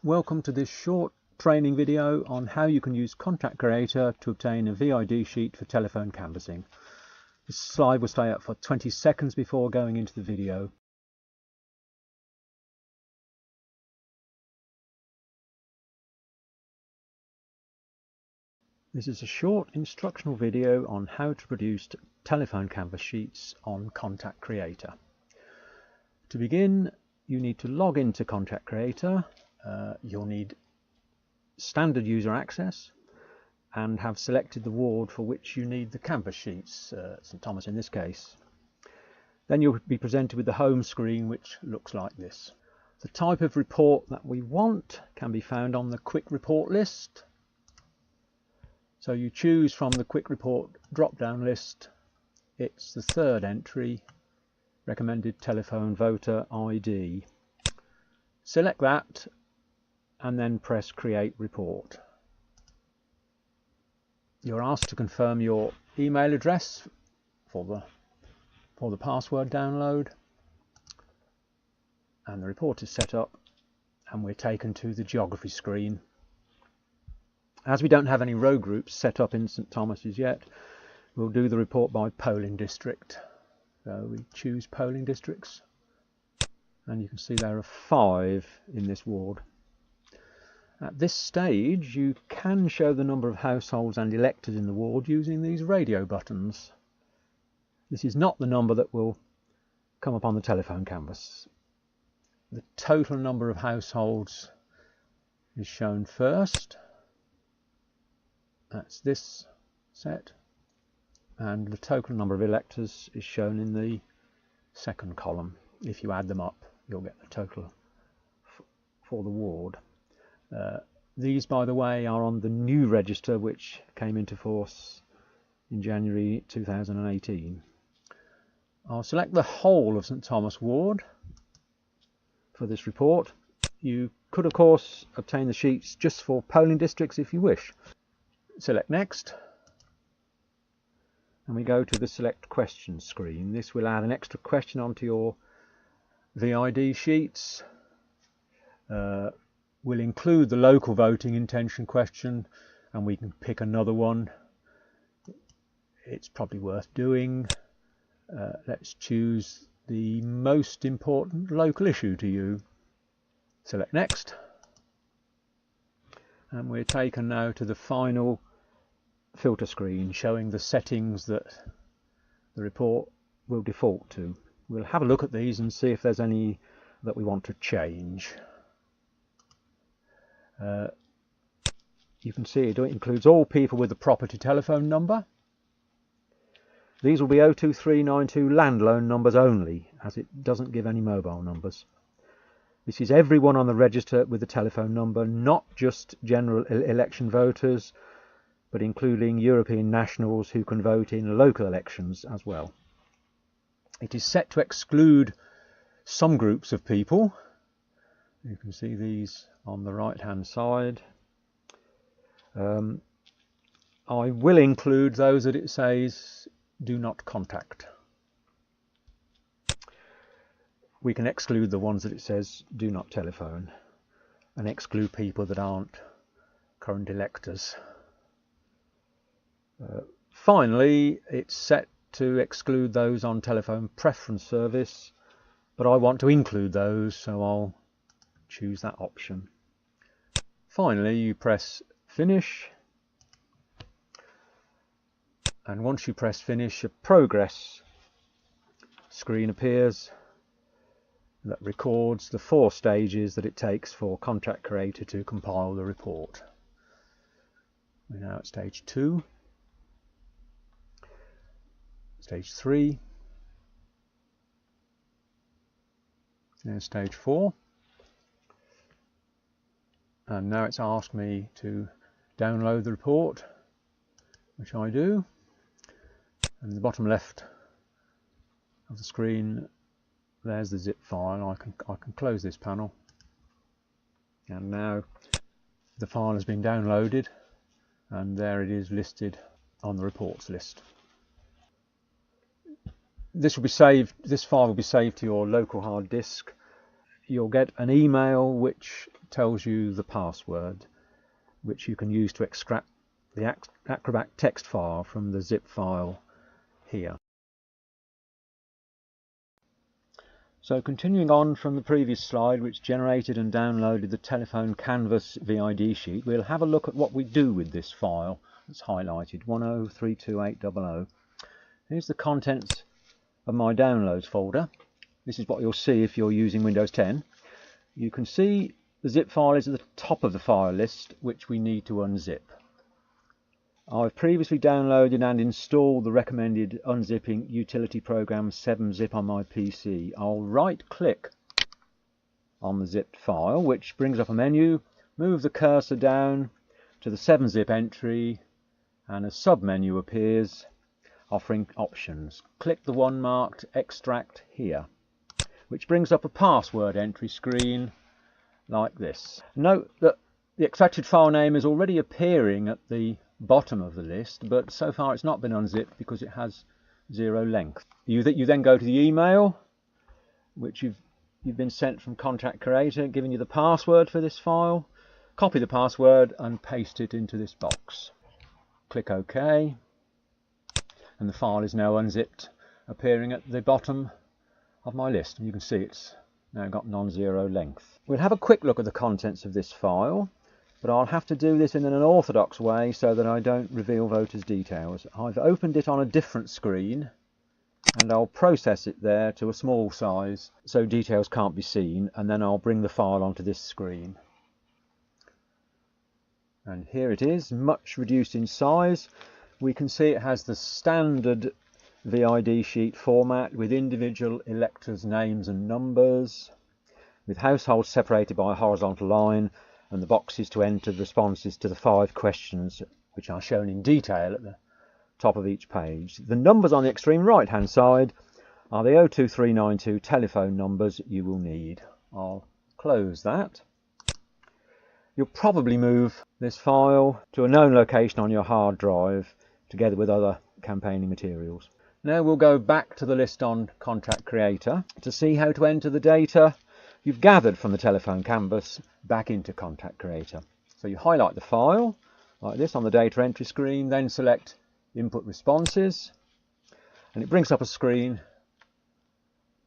Welcome to this short training video on how you can use Contact Creator to obtain a VID sheet for telephone canvassing. This slide will stay up for 20 seconds before going into the video. This is a short instructional video on how to produce telephone canvas sheets on Contact Creator. To begin, you need to log into Contact Creator. You'll need standard user access and have selected the ward for which you need the canvas sheets, St Thomas in this case. Then you'll be presented with the home screen, which looks like this. The type of report that we want can be found on the quick report list. So you choose from the quick report drop-down list. It's the third entry, recommended telephone voter ID. Select that and then press create report. You're asked to confirm your email address for the password download, and the report is set up and we're taken to the geography screen. As we don't have any row groups set up in St Thomas's yet, we'll do the report by polling district. So we choose polling districts, and you can see there are 5 in this ward. At this stage, you can show the number of households and electors in the ward using these radio buttons. This is not the number that will come up on the telephone canvas. The total number of households is shown first. That's this set. And the total number of electors is shown in the second column. If you add them up, you'll get the total for the ward. These, by the way, are on the new register which came into force in January 2018. I'll select the whole of St Thomas ward for this report. You could, of course, obtain the sheets just for polling districts if you wish. Select next, and we go to the select question screen. This will add an extra question onto your VID sheets. We'll include the local voting intention question, and we can pick another one. It's probably worth doing. Let's choose the most important local issue to you. Select next, and we're taken now to the final filter screen showing the settings that the report will default to. We'll have a look at these and see if there's any that we want to change. You can see it includes all people with a property telephone number. These will be 02392 landline numbers only, as it doesn't give any mobile numbers. This is everyone on the register with a telephone number, not just general election voters, but including European nationals who can vote in local elections as well. It is set to exclude some groups of people. You can see these on the right hand side. I will include those that it says do not contact. We can exclude the ones that it says do not telephone, and exclude people that aren't current electors. Finally, it's set to exclude those on telephone preference service, but I want to include those, so I'll choose that option. Finally, you press finish, and once you press finish, a progress screen appears that records the 4 stages that it takes for Contact Creator to compile the report. We're now at stage 2, stage 3, and stage 4. And now it's asked me to download the report, which I do. And the bottom left of the screen, there's the zip file. I can close this panel, and now the file has been downloaded, and there it is listed on the reports list. This file will be saved to your local hard disk. You'll get an email which tells you the password, which you can use to extract the Acrobat text file from the zip file here. So continuing on from the previous slide, which generated and downloaded the telephone Canvass VID sheet, we'll have a look at what we do with this file that's highlighted, 1032800. Here's the contents of my downloads folder. This is what you'll see if you're using Windows 10. You can see the zip file is at the top of the file list, which we need to unzip. I've previously downloaded and installed the recommended unzipping utility program 7-zip on my PC. I'll right click on the zipped file, which brings up a menu, move the cursor down to the 7-zip entry, and a sub-menu appears offering options. Click the one marked extract here, which brings up a password entry screen like this. Note that the extracted file name is already appearing at the bottom of the list, but so far it's not been unzipped because it has 0 length. You then go to the email which you've been sent from Contact Creator, giving you the password for this file. Copy the password and paste it into this box. Click OK, and the file is now unzipped, appearing at the bottom of my list, and you can see it's now got non-zero length. We'll have a quick look at the contents of this file, but I'll have to do this in an unorthodox way so that I don't reveal voters' details. I've opened it on a different screen and I'll process it there to a small size so details can't be seen, and then I'll bring the file onto this screen. And here it is, much reduced in size. We can see it has the standard VID sheet format with individual electors' names and numbers, with households separated by a horizontal line, and the boxes to enter the responses to the 5 questions, which are shown in detail at the top of each page. The numbers on the extreme right hand side are the 02392 telephone numbers you will need. I'll close that. You'll probably move this file to a known location on your hard drive together with other campaigning materials. Now we'll go back to the list on Contact Creator to see how to enter the data you've gathered from the telephone canvas back into Contact Creator. So you highlight the file like this on the data entry screen, then select Input Responses, and it brings up a screen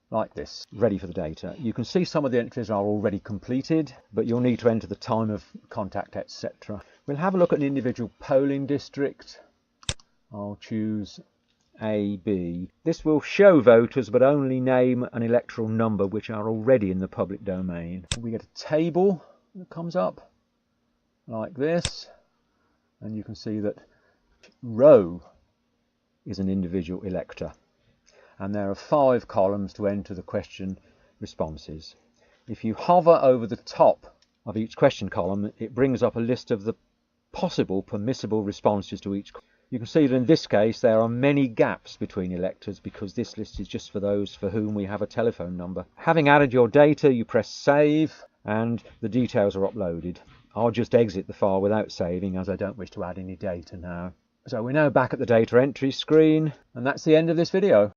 like this, ready for the data. You can see some of the entries are already completed, but you'll need to enter the time of contact, etc. We'll have a look at an individual polling district. I'll choose AB. This will show voters but only name and electoral number which are already in the public domain. We get a table that comes up like this, and you can see that row is an individual elector, and there are 5 columns to enter the question responses. If you hover over the top of each question column, it brings up a list of the possible permissible responses to each. You can see that in this case there are many gaps between electors because this list is just for those for whom we have a telephone number. Having added your data, you press save and the details are uploaded. I'll just exit the file without saving as I don't wish to add any data now. So we're now back at the data entry screen, and that's the end of this video.